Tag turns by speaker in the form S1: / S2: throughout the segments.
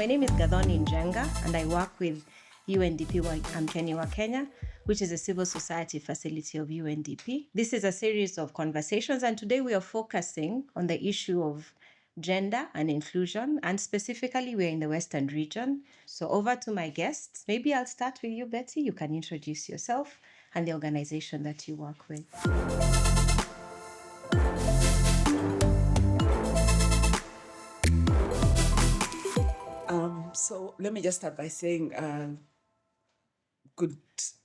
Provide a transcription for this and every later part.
S1: My name is Gadhoni Njenga, and I work with UNDP Mteniwa Kenya, which is a civil society facility of UNDP. This is a series of conversations, and today we are focusing on the issue of gender and inclusion, and specifically we're in the Western region. So over to my guests. Maybe I'll start with you, Betty. You can introduce yourself and the organization that you work with.
S2: So let me just start by saying good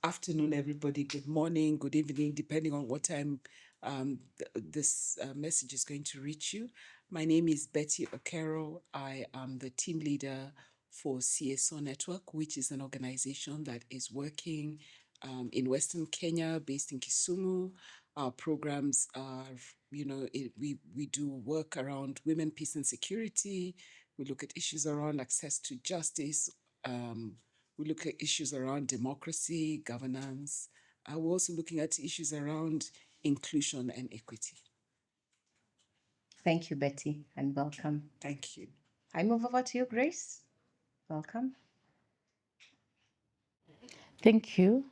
S2: afternoon, everybody. Good morning, good evening, depending on what time this message is going to reach you. My name is Betty Okero. I am the team leader for CSO Network, which is an organization that is working in Western Kenya, based in Kisumu. Our programs are, we do work around women, peace, and security. We look at issues around access to justice. We look at issues around democracy, governance. We're also looking at issues around inclusion and equity.
S1: Thank you, Betty, and welcome.
S2: Thank you.
S1: I move over to you, Grace. Welcome.
S3: Thank you.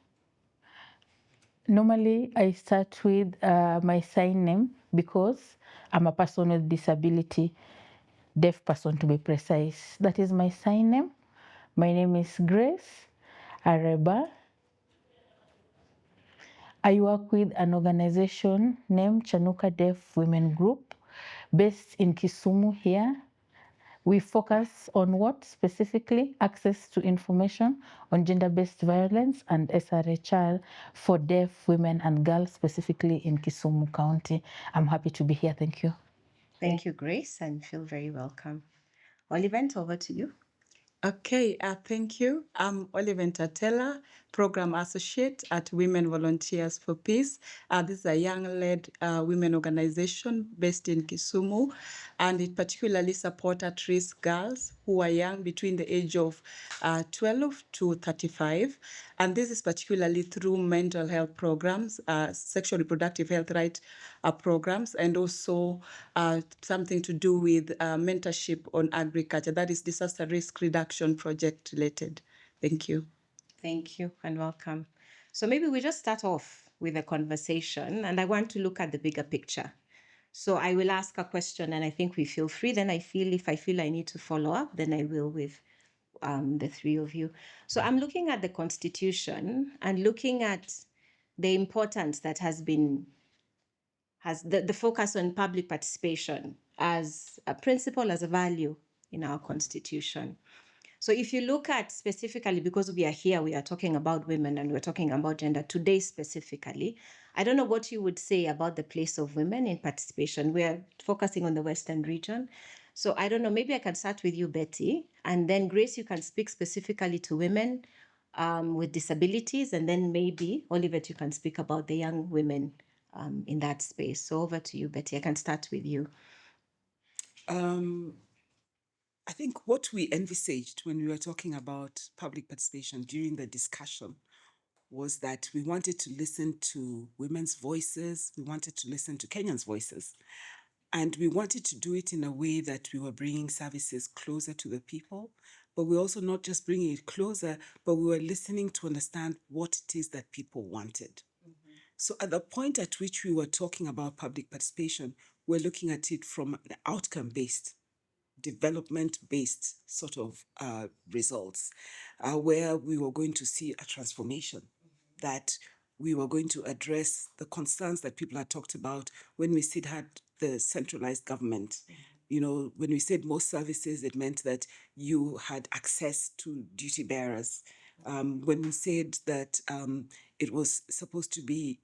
S3: Normally, I start with my sign name because I'm a person with disability, deaf person to be precise. That is my sign name. My name is Grace Areba. I work with an organization named Chanuka Deaf Women Group based in Kisumu here. We focus on what specifically? Access to information on gender-based violence and SRHR for deaf women and girls, specifically in Kisumu County. I'm happy to be here. Thank you.
S1: Thank you, Grace, and feel very welcome. Olivent, over to you.
S4: Okay, thank you. I'm Olivent Atela, Program Associate at Women Volunteers for Peace. This is a young-led women organization based in Kisumu, and it particularly supports at-risk girls who are young, between the age of 12 to 35. And this is particularly through mental health programs, sexual reproductive health right programs, and also something to do with mentorship on agriculture. That is disaster risk reduction project related. Thank you.
S1: Thank you and welcome. So maybe we just start off with a conversation, and I want to look at the bigger picture. So I will ask a question, and I think we feel free. Then if I feel I need to follow up, then I will with the three of you. So I'm looking at the Constitution and looking at the importance that has the focus on public participation as a principle, as a value in our Constitution. So if you look at specifically, because we are here, we are talking about women and we're talking about gender today specifically, I don't know what you would say about the place of women in participation. We're focusing on the Western region. So I don't know, maybe I can start with you, Betty, and then Grace, you can speak specifically to women with disabilities, and then maybe, Olivet, you can speak about the young women in that space. So over to you, Betty. I can start with you.
S2: I think what we envisaged when we were talking about public participation during the discussion was that we wanted to listen to women's voices, we wanted to listen to Kenyans' voices, and we wanted to do it in a way that we were bringing services closer to the people, but we're also not just bringing it closer, but we were listening to understand what it is that people wanted. So at the point at which we were talking about public participation, we're looking at it from an outcome-based, development-based sort of results, where we were going to see a transformation, that we were going to address the concerns that people had talked about when we still had the centralized government. You know, when we said most services, it meant that you had access to duty bearers. When we said that it was supposed to be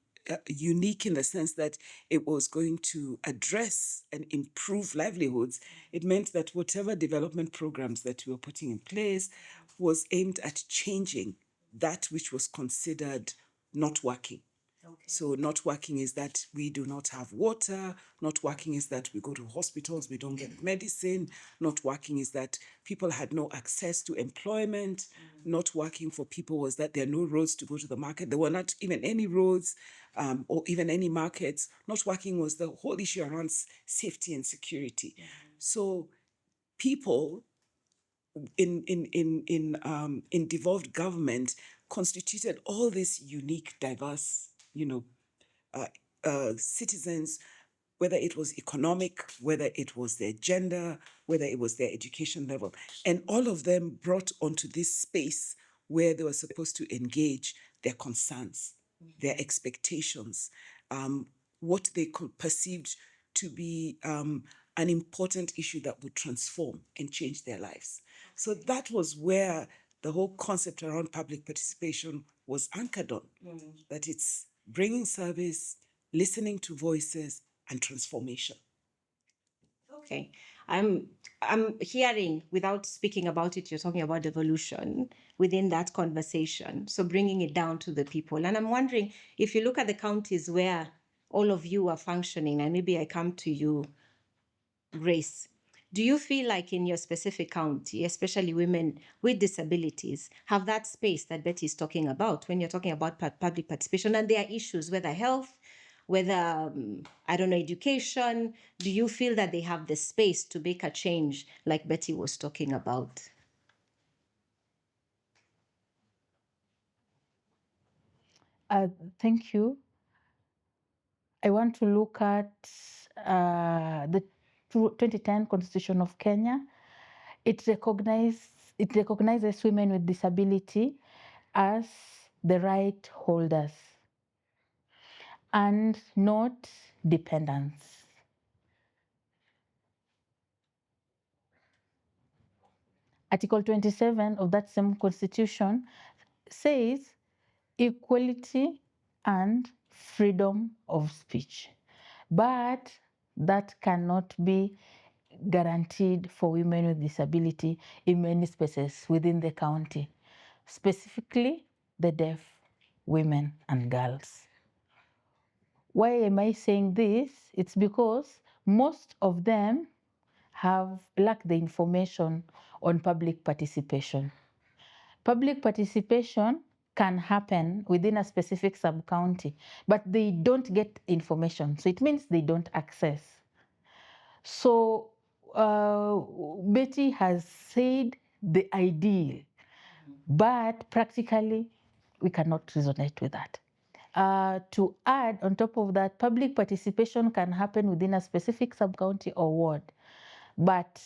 S2: unique in the sense that it was going to address and improve livelihoods, it meant that whatever development programs that we were putting in place was aimed at changing that which was considered not working. Okay. So not working is that we do not have water. Not working is that we go to hospitals, we don't get medicine. Not working is that people had no access to employment. Not working for people was that there are no roads to go to the market. There were not even any roads or even any markets. Not working was the whole issue around safety and security. So people in devolved government constituted all these unique, diverse, citizens, whether it was economic, whether it was their gender, whether it was their education level. And all of them brought onto this space where they were supposed to engage their concerns, their expectations, what they perceived to be an important issue that would transform and change their lives. So that was where the whole concept around public participation was anchored on, that it's bringing service, listening to voices, and transformation.
S1: Okay. I'm hearing, without speaking about it, you're talking about evolution within that conversation. So bringing it down to the people. And I'm wondering, if you look at the counties where all of you are functioning, and maybe I come to you, Grace, do you feel like in your specific county, especially women with disabilities, have that space that Betty is talking about when you're talking about public participation and their issues, whether health, whether, I don't know, education? Do you feel that they have the space to make a change like Betty was talking about?
S3: Thank you. I want to look at the 2010 Constitution of Kenya. It recognizes women with disability as the right holders and not dependents. Article 27 of that same constitution says equality and freedom of speech. But that cannot be guaranteed for women with disability in many spaces within the county, specifically the deaf women and girls. Why am I saying this? It's because most of them lack the information on public participation. Public participation can happen within a specific sub-county, but they don't get information. So it means they don't access. So Betty has said the ideal, but practically we cannot resonate with that. To add on top of that, public participation can happen within a specific sub-county or ward, but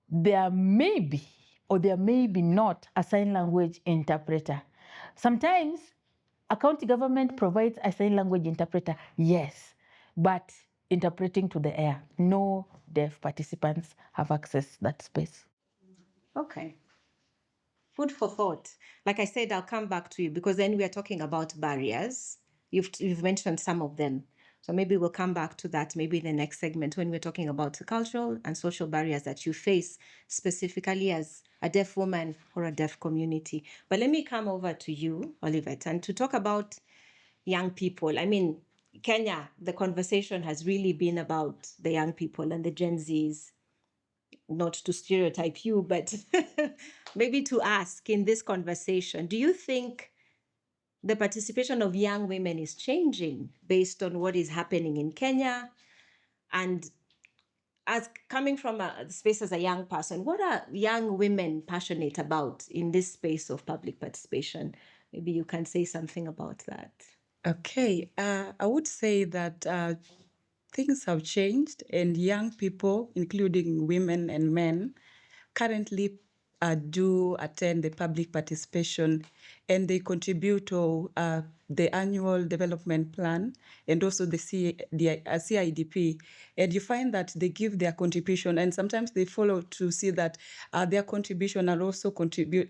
S3: there may be or there may be not a sign language interpreter. Sometimes a county government provides a sign language interpreter, yes, but interpreting to the air. No deaf participants have access to that space.
S1: Okay. Food for thought. Like I said, I'll come back to you because then we are talking about barriers. You've mentioned some of them. So maybe we'll come back to that maybe in the next segment when we're talking about the cultural and social barriers that you face specifically as a deaf woman or a deaf community. But let me come over to you, Olivent, and to talk about young people. I mean, Kenya, the conversation has really been about the young people and the Gen Zs, not to stereotype you, but maybe to ask in this conversation, do you think the participation of young women is changing based on what is happening in Kenya? And as coming from a space as a young person, what are young women passionate about in this space of public participation? Maybe you can say something about that.
S4: Okay, I would say that things have changed, and young people, including women and men, currently do attend the public participation, and they contribute to the annual development plan and also the CIDP. And you find that they give their contribution, and sometimes they follow to see that their contribution are also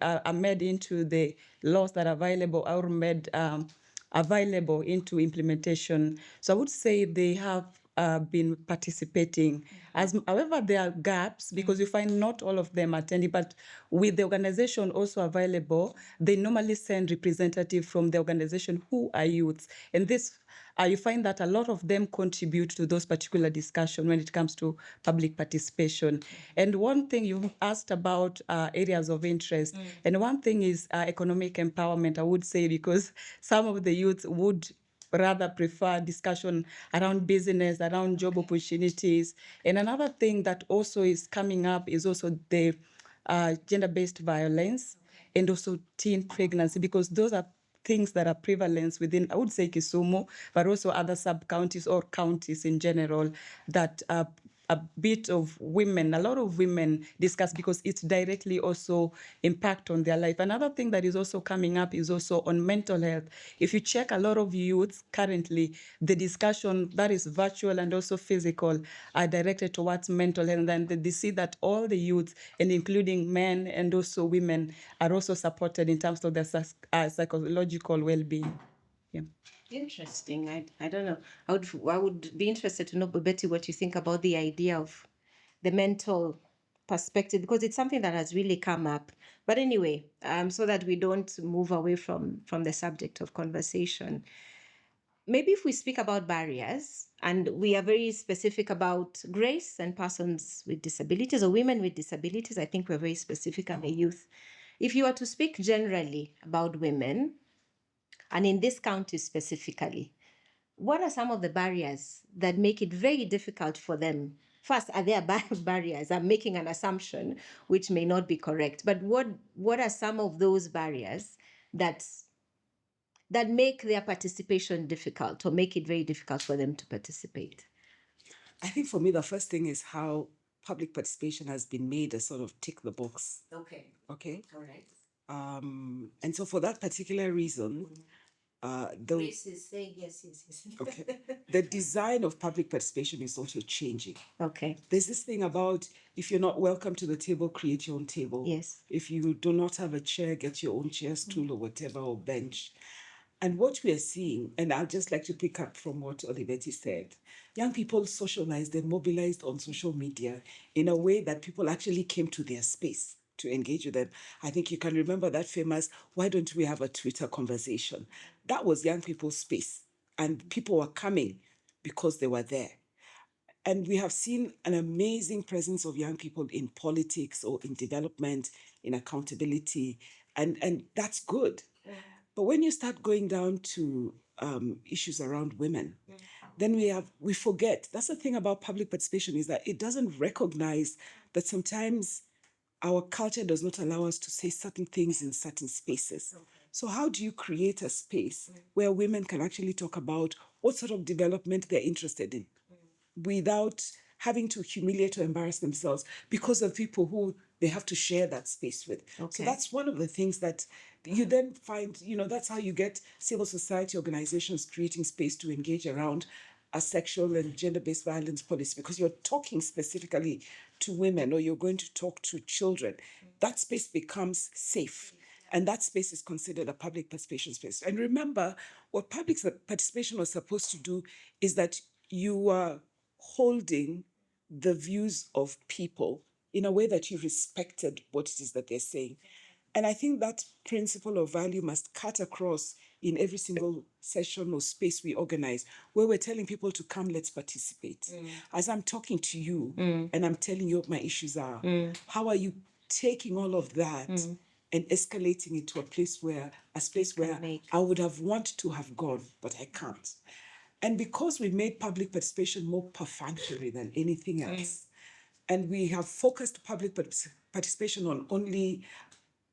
S4: are made into the laws that are available or made available into implementation. So I would say they have been participating. However, there are gaps because you find not all of them attending, but with the organization also available, they normally send representatives from the organization who are youths. And this, you find that a lot of them contribute to those particular discussions when it comes to public participation. And one thing you asked about areas of interest, and one thing is economic empowerment, I would say, because some of the youth would rather prefer discussion around business, around job opportunities. And another thing that also is coming up is also the gender-based violence, and also teen pregnancy, because those are things that are prevalent within, I would say, Kisumu, but also other sub-counties or counties in general, that a bit of women, a lot of women discuss, because it's directly also impact on their life. Another thing that is also coming up is also on mental health. If you check a lot of youths currently, the discussion that is virtual and also physical are directed towards mental health. And then they see that all the youths, and including men and also women, are also supported in terms of their psychological well-being. Yeah.
S1: Interesting. I don't know. I would be interested to know, Betty, what you think about the idea of the mental perspective, because it's something that has really come up. But anyway, so that we don't move away from the subject of conversation, maybe if we speak about barriers, and we are very specific about grace and persons with disabilities or women with disabilities, I think we're very specific and the youth. If you were to speak generally about women, and in this county specifically, what are some of the barriers that make it very difficult for them? First, are there barriers? I'm making an assumption which may not be correct, but what are some of those barriers that make their participation difficult or make it very difficult for them to participate?
S2: I think for me, the first thing is how public participation has been made a sort of tick the box.
S1: Okay.
S2: Okay.
S1: All right.
S2: And so for that particular reason,
S1: Grace is saying yes.
S2: okay, the design of public participation is also changing.
S1: Okay.
S2: There's this thing about, if you're not welcome to the table, create your own table.
S1: Yes.
S2: If you do not have a chair, get your own chair, stool, or whatever, or bench. And what we are seeing, and I'd just like to pick up from what Olivent said, young people socialized and mobilized on social media in a way that people actually came to their space to engage with them. I think you can remember that famous, why don't we have a Twitter conversation? That was young people's space, and people were coming because they were there. And we have seen an amazing presence of young people in politics or in development, in accountability, and that's good. But when you start going down to issues around women, then we forget. That's the thing about public participation, is that it doesn't recognize that sometimes our culture does not allow us to say certain things in certain spaces. So how do you create a space where women can actually talk about what sort of development they're interested in without having to humiliate or embarrass themselves because of people who they have to share that space with?
S1: Okay.
S2: So that's one of the things that you then find, that's how you get civil society organizations creating space to engage around a sexual and gender-based violence policy, because you're talking specifically to women or you're going to talk to children. That space becomes safe. And that space is considered a public participation space. And remember, what public participation was supposed to do is that you are holding the views of people in a way that you respected what it is that they're saying. And I think that principle of value must cut across in every single session or space we organize, where we're telling people to come, let's participate. As I'm talking to you and I'm telling you what my issues are, how are you taking all of that and escalating it to a space where I would have wanted to have gone, but I can't. And because we made public participation more perfunctory than anything else, and we have focused public participation on only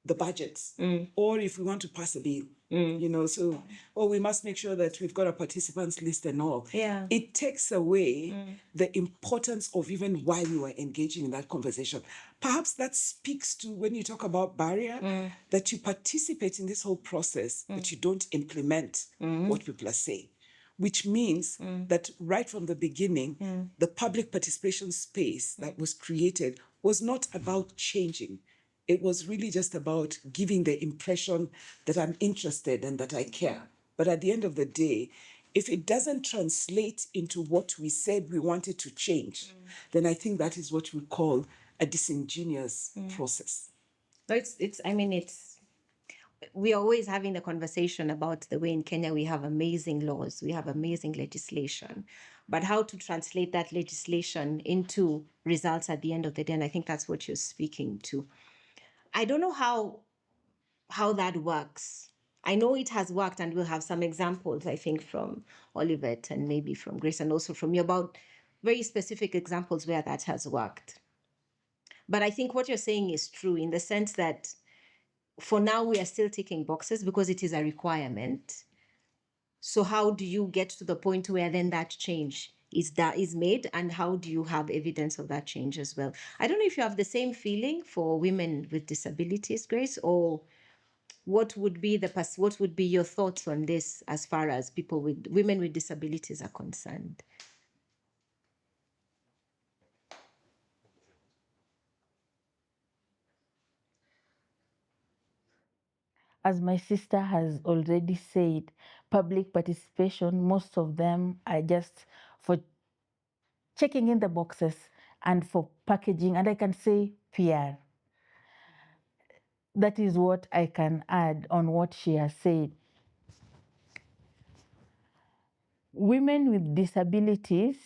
S2: the budgets, or if we want to pass a bill, we must make sure that we've got a participants list and all.
S1: Yeah.
S2: It takes away the importance of even why we were engaging in that conversation. Perhaps that speaks to, when you talk about barrier, that you participate in this whole process, but you don't implement what people are saying. Which means that right from the beginning, the public participation space that was created was not about changing. It was really just about giving the impression that I'm interested and that I care. But at the end of the day, if it doesn't translate into what we said we wanted to change, then I think that is what we call a disingenuous process.
S1: So we're always having the conversation about the way in Kenya we have amazing laws, we have amazing legislation, but how to translate that legislation into results at the end of the day, and I think that's what you're speaking to. I don't know how that works. I know it has worked, and we'll have some examples, I think, from Olivent and maybe from Grace and also from you about very specific examples where that has worked. But I think what you're saying is true in the sense that for now we are still ticking boxes because it is a requirement. So how do you get to the point where then that change is made, and how do you have evidence of that change as well? I don't know if you have the same feeling for women with disabilities, Grace, or what would be your thoughts on this as far as women with disabilities are concerned?
S3: As my sister has already said, public participation, most of them are just for checking in the boxes and for packaging, and I can say PR. That is what I can add on what she has said. Women with disabilities,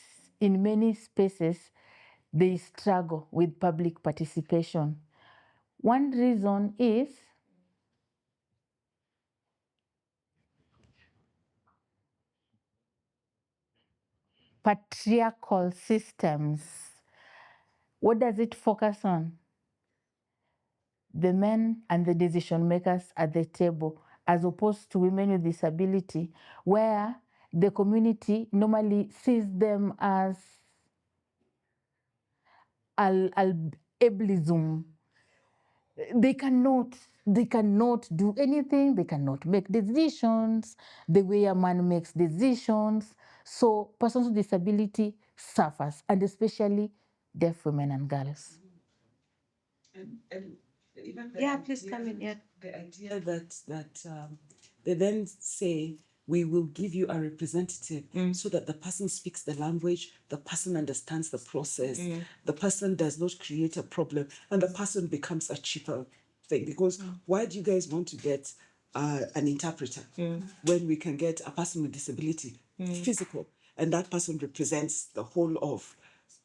S3: in many spaces, they struggle with public participation. One reason is patriarchal systems. What does it focus on? The men and the decision makers at the table, as opposed to women with disability, where the community normally sees them as ableism. They cannot do anything. They cannot make decisions the way a man makes decisions. So persons with disability suffers, and especially deaf women and girls.
S2: And even
S1: Please come in. Yeah.
S2: the idea that they then say, we will give you a representative so that the person speaks the language, the person understands the process, the person does not create a problem, and the person becomes a cheaper thing. Because why do you guys want to get an interpreter when we can get a person with disability, physical, and that person represents the whole of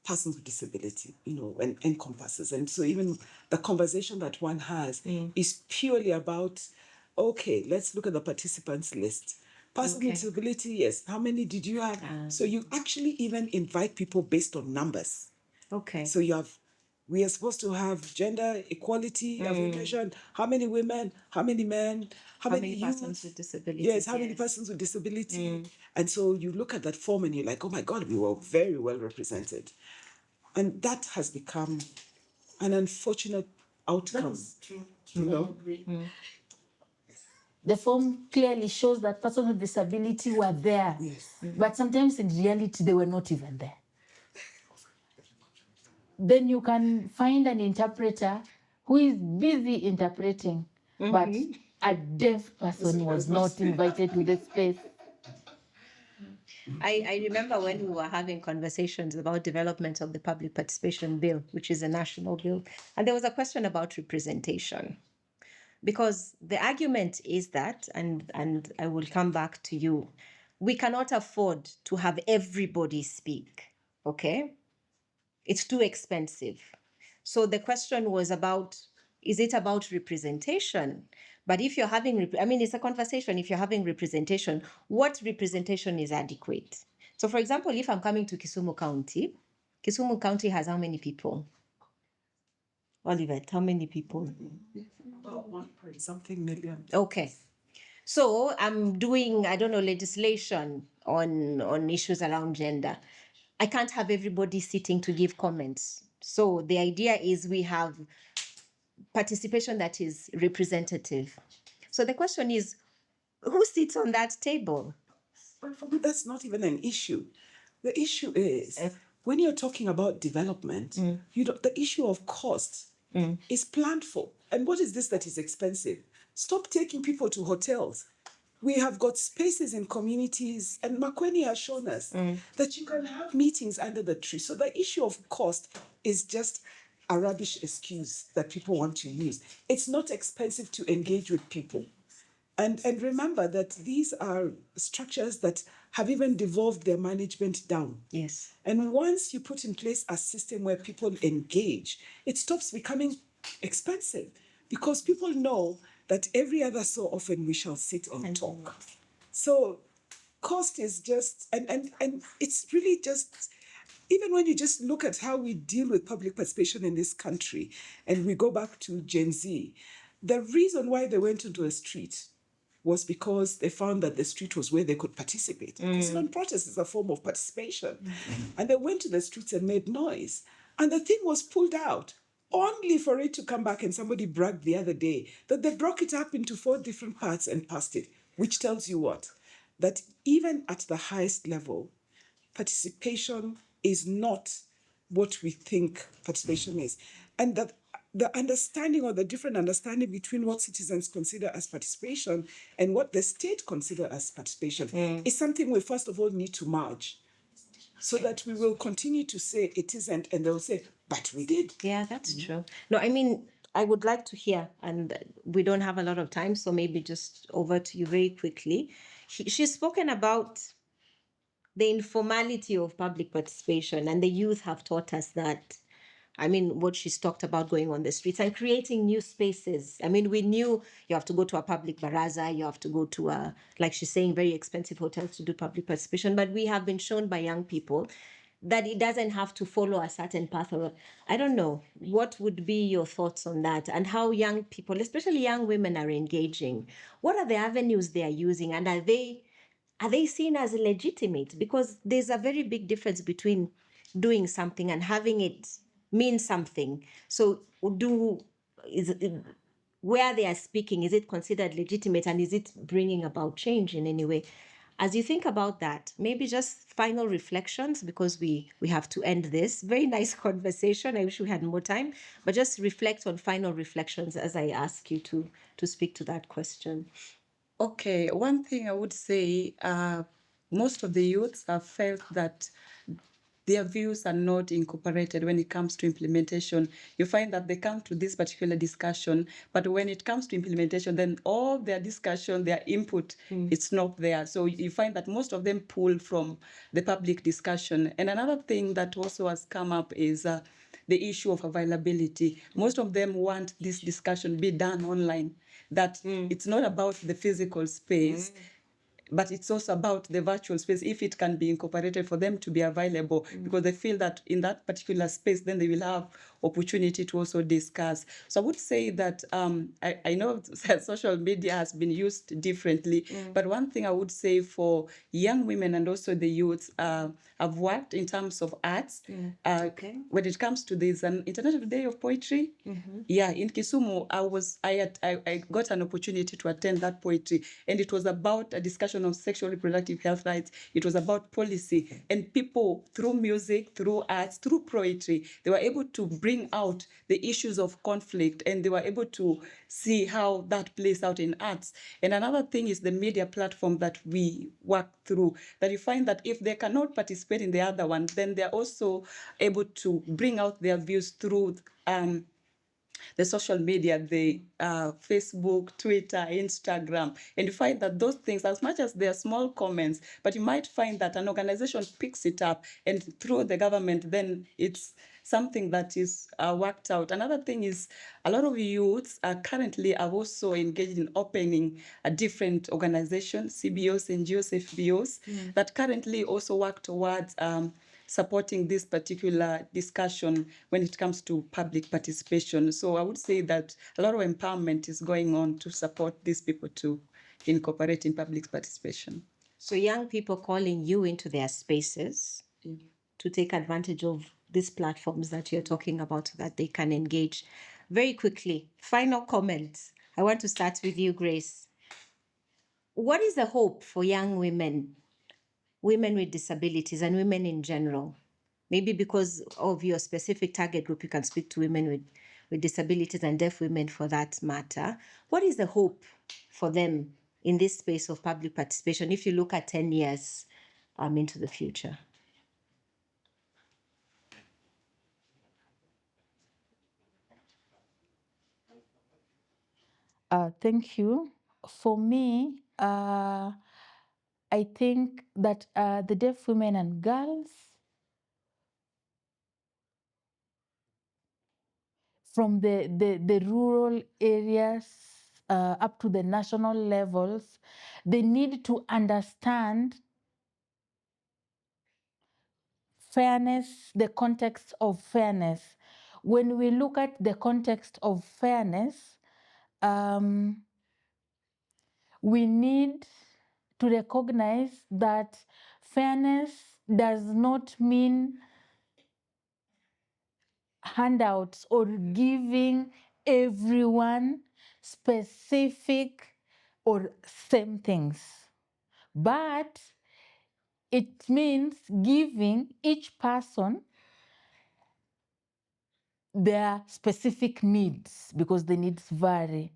S2: persons with disability, and encompasses. And so even the conversation that one has is purely about, okay, let's look at the participants list. Person with disability, yes. How many did you have? So you actually even invite people based on numbers.
S1: Okay.
S2: So we are supposed to have gender equality. Have we measured how many women, how many men, how many
S1: persons with disabilities?
S2: Yes, how many persons with disability? And so you look at that form and you're like, oh my God, we were very well represented. And that has become an unfortunate outcome.
S3: The form clearly shows that persons with disability were there, but sometimes in reality they were not even there. Then you can find an interpreter who is busy interpreting, but a deaf person was not invited to the space.
S1: I remember when we were having conversations about development of the public participation bill, which is a national bill, and there was a question about representation. Because the argument is that, and I will come back to you, we cannot afford to have everybody speak, okay? It's too expensive. So the question was about, is it about representation? But if you're having, it's a conversation. If you're having representation, what representation is adequate? So for example, if I'm coming to Kisumu County has how many people? Olivent, how many people?
S2: About 1.something million.
S1: Okay. So I'm doing, legislation on issues around gender. I can't have everybody sitting to give comments. So the idea is we have participation that is representative. So the question is, who sits on that table?
S2: But for me, that's not even an issue. The issue is when you're talking about development, the issue of cost is planned for. And what is this that is expensive? Stop taking people to hotels. We have got spaces in communities, and Makweni has shown us that you can have meetings under the tree. So the issue of cost is just a rubbish excuse that people want to use. It's not expensive to engage with people. And remember that these are structures that have even devolved their management down.
S1: Yes.
S2: And once you put in place a system where people engage, it stops becoming expensive because people know that every other so often we shall sit and talk. So cost is just, and it's really just even when you just look at how we deal with public participation in this country, and we go back to Gen Z, the reason why they went into a street was because they found that the street was where they could participate. Because even protest is a form of participation. And they went to the streets and made noise. And the thing was pulled out, only for it to come back. And somebody bragged the other day that they broke it up into 4 different parts and passed it, which tells you what? That even at the highest level, participation is not what we think participation is. And that the understanding, or the different understanding between what citizens consider as participation and what the state consider as participation is something we first of all need to merge, so that we will continue to say it isn't, and they'll say, but we did.
S1: Yeah, that's true. No, I mean, I would like to hear, and we don't have a lot of time, so maybe just over to you very quickly. She's spoken about the informality of public participation, and the youth have taught us that. I mean, what she's talked about, going on the streets and creating new spaces. I mean, we knew you have to go to a public baraza, you have to go to a, like she's saying, very expensive hotels to do public participation. But we have been shown by young people that it doesn't have to follow a certain path. Or I don't know, what would be your thoughts on that, and how young people, especially young women, are engaging? What are the avenues they are using, and are they seen as legitimate? Because there's a very big difference between doing something and having it mean something. So where they are speaking, is it considered legitimate, and is it bringing about change in any way? As you think about that, maybe just final reflections, because we have to end this very nice conversation. I wish we had more time, but just reflect on final reflections as I ask you to speak to that question.
S4: Okay, one thing I would say, most of the youths have felt that their views are not incorporated when it comes to implementation. You find that they come to this particular discussion, but when it comes to implementation, then all their discussion, their input, it's not there. So you find that most of them pull from the public discussion. And another thing that also has come up is the issue of availability. Most of them want this discussion be done online, that it's not about the physical space, but it's also about the virtual space, if it can be incorporated for them to be available, because they feel that in that particular space, then they will have opportunity to also discuss. So I would say that I know social media has been used differently, but one thing I would say for young women and also the youths, I've worked in terms of arts.
S1: Okay.
S4: When it comes to this, an International Day of Poetry, yeah, in Kisumu, I got an opportunity to attend that poetry, and it was about a discussion of sexual reproductive health rights. It was about policy, and people, through music, through arts, through poetry, they were able to bring out the issues of conflict, and they were able to see how that plays out in arts. And another thing is the media platform that we work through, that you find that if they cannot participate in the other one, then they're also able to bring out their views through the social media, the Facebook, Twitter, Instagram, and you find that those things, as much as they are small comments, but you might find that an organization picks it up, and through the government, then it's something that is worked out. Another thing is a lot of youths currently are also engaged in opening a different organizations, CBOs, NGOs, FBOs, that currently also work towards supporting this particular discussion when it comes to public participation. So I would say that a lot of empowerment is going on to support these people to incorporate in public participation.
S1: So young people calling you into their spaces to take advantage of these platforms that you're talking about, so that they can engage. Very quickly, final comments. I want to start with you, Grace. What is the hope for young women, women with disabilities, and women in general? Maybe because of your specific target group, you can speak to women with disabilities, and deaf women for that matter. What is the hope for them in this space of public participation, if you look at 10 years into the future?
S3: Thank you. For me, I think that the deaf women and girls from the rural areas up to the national levels, they need to understand fairness, the context of fairness. When we look at the context of fairness, we need to recognize that fairness does not mean handouts or giving everyone specific or same things, but it means giving each person their specific needs, because the needs vary.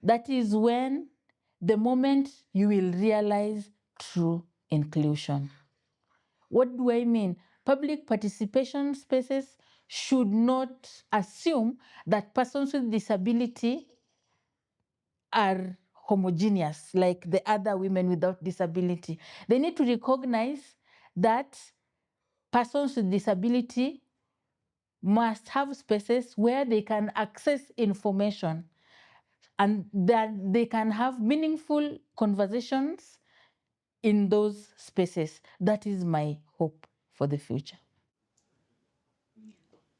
S3: That is when the moment you will realize true inclusion. What do I mean? Public participation spaces should not assume that persons with disability are homogeneous like the other women without disability. They need to recognize that persons with disability must have spaces where they can access information and that they can have meaningful conversations in those spaces. That is my hope for the future.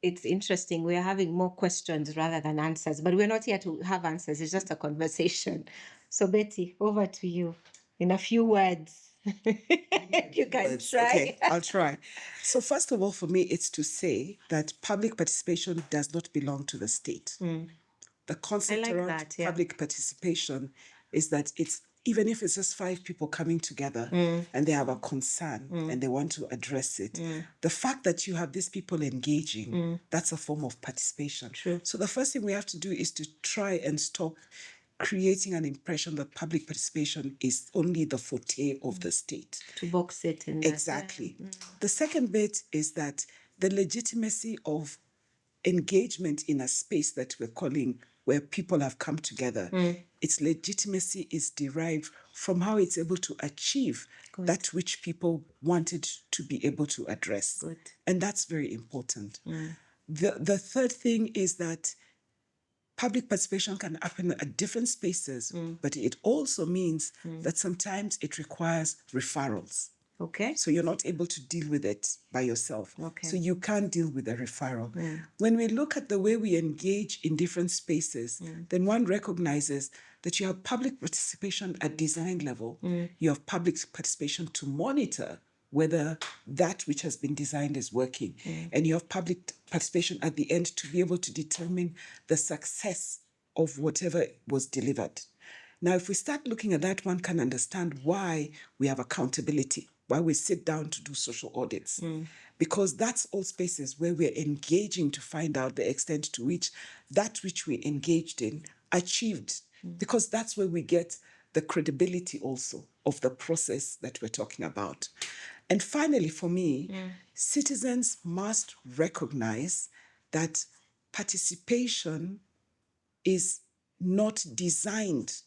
S1: It's interesting. We're having more questions rather than answers, but we're not here to have answers. It's just a conversation. So, Betty, over to you in a few words. You can try.
S2: Okay, I'll try. So, first of all, for me, it's to say that public participation does not belong to the state. The concept
S1: like
S2: around
S1: that, yeah.
S2: public participation is that it's even if it's just 5 people coming together and they have a concern and they want to address it, the fact that you have these people engaging, that's a form of participation.
S1: True.
S2: So the first thing we have to do is to try and stop creating an impression that public participation is only the forte of the state.
S1: To box it in that.
S2: Exactly. The second bit is that the legitimacy of engagement in a space that we're calling where people have come together, its legitimacy is derived from how it's able to achieve that which people wanted to be able to address.
S1: Good.
S2: And that's very important. The third thing is that public participation can happen at different spaces, but it also means that sometimes it requires referrals.
S1: Okay.
S2: So you're not able to deal with it by yourself.
S1: Okay.
S2: So you can't deal with a referral. When we look at the way we engage in different spaces, then one recognizes that you have public participation at design level. You have public participation to monitor whether that which has been designed is working. And you have public participation at the end to be able to determine the success of whatever was delivered. Now, if we start looking at that, one can understand why we have accountability, why we sit down to do social audits. Because that's all spaces where we're engaging to find out the extent to which that which we engaged in achieved. Because that's where we get the credibility also of the process that we're talking about. And finally, for me, citizens must recognize that participation is not designed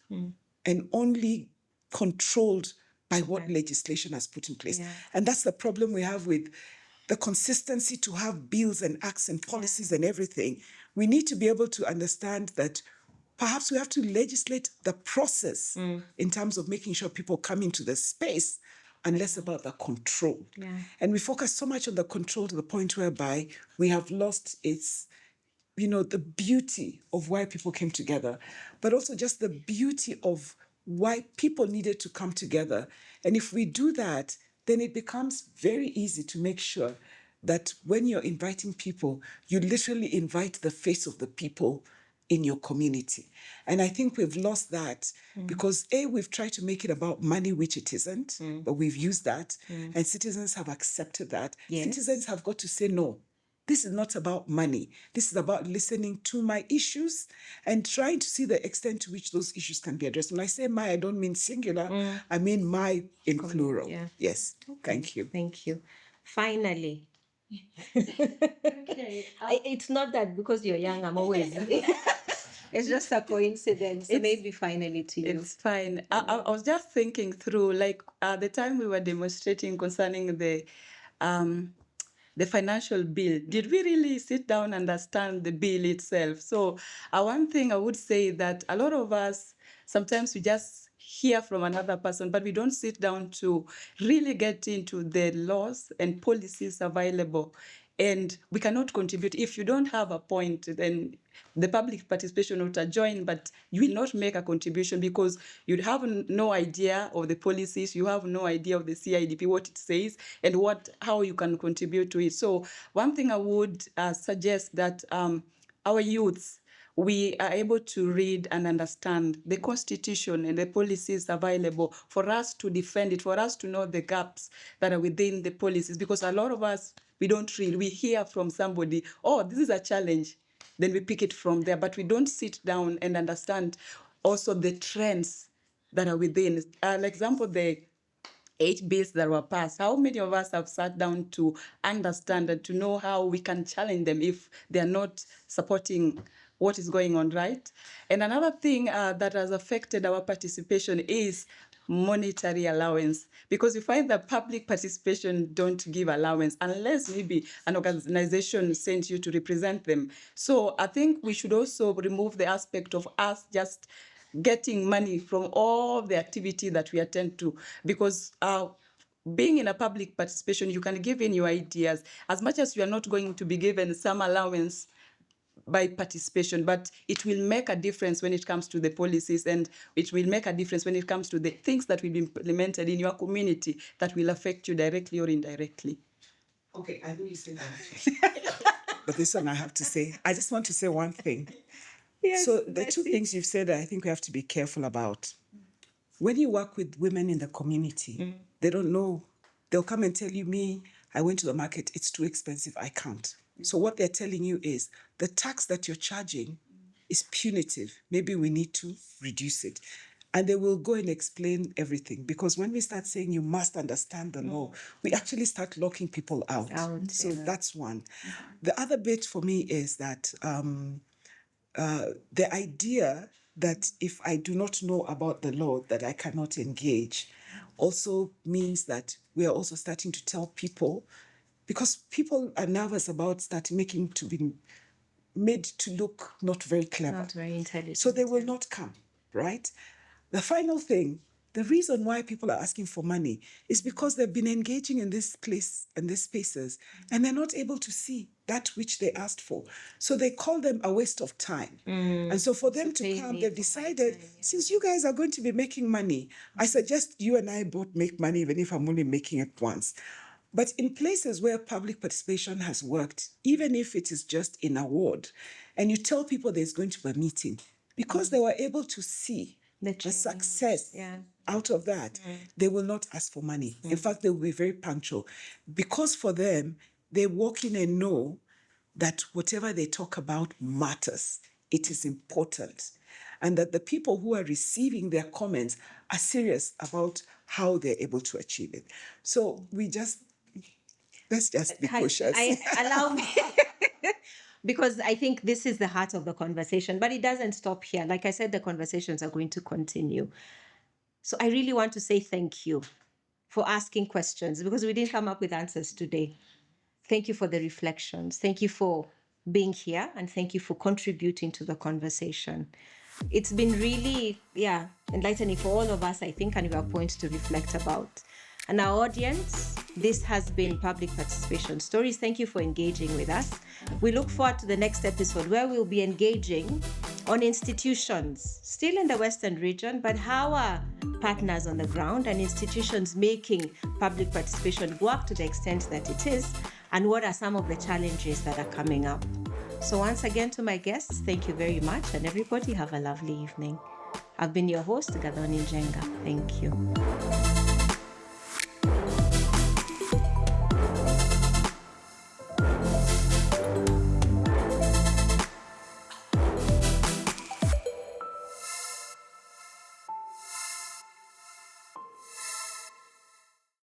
S2: and only controlled by what legislation has put in place. And that's the problem we have with the consistency to have bills and acts and policies and everything. We need to be able to understand that perhaps we have to legislate the process in terms of making sure people come into the space and less about the control. And we focus so much on the control to the point whereby we have lost its, the beauty of why people came together, but also just the beauty of why people needed to come together. And if we do that, then it becomes very easy to make sure that when you're inviting people, you literally invite the face of the people in your community. And I think we've lost that because we've tried to make it about money, which it isn't, but we've used that and citizens have accepted that.
S1: Yes.
S2: Citizens have got to say, no, this is not about money. This is about listening to my issues and trying to see the extent to which those issues can be addressed. When I say my, I don't mean singular. I mean my in plural.
S1: Yeah.
S2: Yes.
S1: Okay.
S2: Thank you.
S1: Thank you. Finally.
S3: Okay.
S1: It's not that because you're young, I'm always. It's just a coincidence. So maybe finally to you.
S4: It's fine. I was just thinking through, like, the time we were demonstrating concerning the financial bill, did we really sit down and understand the bill itself? So one thing I would say that a lot of us, sometimes we just hear from another person, but we don't sit down to really get into the laws and policies available. And we cannot contribute. If you don't have a point, then the public participation will join, but you will not make a contribution because you have no idea of the policies, you have no idea of the CIDP, what it says, and how you can contribute to it. So one thing I would suggest that our youths, we are able to read and understand the Constitution and the policies available for us to defend it, for us to know the gaps that are within the policies, because a lot of us, we don't read. We hear from somebody, oh, this is a challenge. Then we pick it from there, but we don't sit down and understand also the trends that are within. Like example, the 8 bills that were passed. How many of us have sat down to understand and to know how we can challenge them if they're not supporting what is going on, right? And another thing that has affected our participation is monetary allowance, because you find that public participation don't give allowance unless maybe an organization sends you to represent them. So I think we should also remove the aspect of us just getting money from all the activity that we attend to, because being in a public participation, you can give in your ideas as much as you are not going to be given some allowance by participation, but it will make a difference when it comes to the policies, and it will make a difference when it comes to the things that will be implemented in your community that will affect you directly or indirectly.
S2: Okay, I know you say that. But this one I have to say. I just want to say one thing.
S1: Yes,
S2: so the two things you've said that I think we have to be careful about. When you work with women in the community, they don't know. They'll come and tell you, I went to the market, it's too expensive, I can't. So what they're telling you is the tax that you're charging is punitive. Maybe we need to reduce it. And they will go and explain everything. Because when we start saying you must understand the law, we actually start locking people out. So that's one. The other bit for me is that the idea that if I do not know about the law, that I cannot engage, also means that we are also starting to tell people, because people are nervous about being made to look not very clever.
S1: Not very intelligent.
S2: So they will not come, right? The final thing, the reason why people are asking for money is because they've been engaging in this place and these spaces, and they're not able to see that which they asked for. So they call them a waste of time. And so for them to come, they've decided, since you guys are going to be making money, I suggest you and I both make money, even if I'm only making it once. But in places where public participation has worked, even if it is just in a ward, and you tell people there's going to be a meeting, because they were able to see the success out of that, they will not ask for money. In fact, they will be very punctual, because for them, they walk in and know that whatever they talk about matters. It is important. And that the people who are receiving their comments are serious about how they're able to achieve it. So let's just be cautious.
S1: Allow me. Because I think this is the heart of the conversation, but it doesn't stop here. Like I said, the conversations are going to continue. So I really want to say thank you for asking questions, because we didn't come up with answers today. Thank you for the reflections. Thank you for being here, and thank you for contributing to the conversation. It's been really, enlightening for all of us, I think, and we have points to reflect about. And our audience, this has been Public Participation Stories. Thank you for engaging with us. We look forward to the next episode, where we'll be engaging on institutions, still in the Western region, but how are partners on the ground and institutions making public participation work to the extent that it is, and what are some of the challenges that are coming up. So once again, to my guests, thank you very much, and everybody have a lovely evening. I've been your host, Gadoni Njenga. Thank you.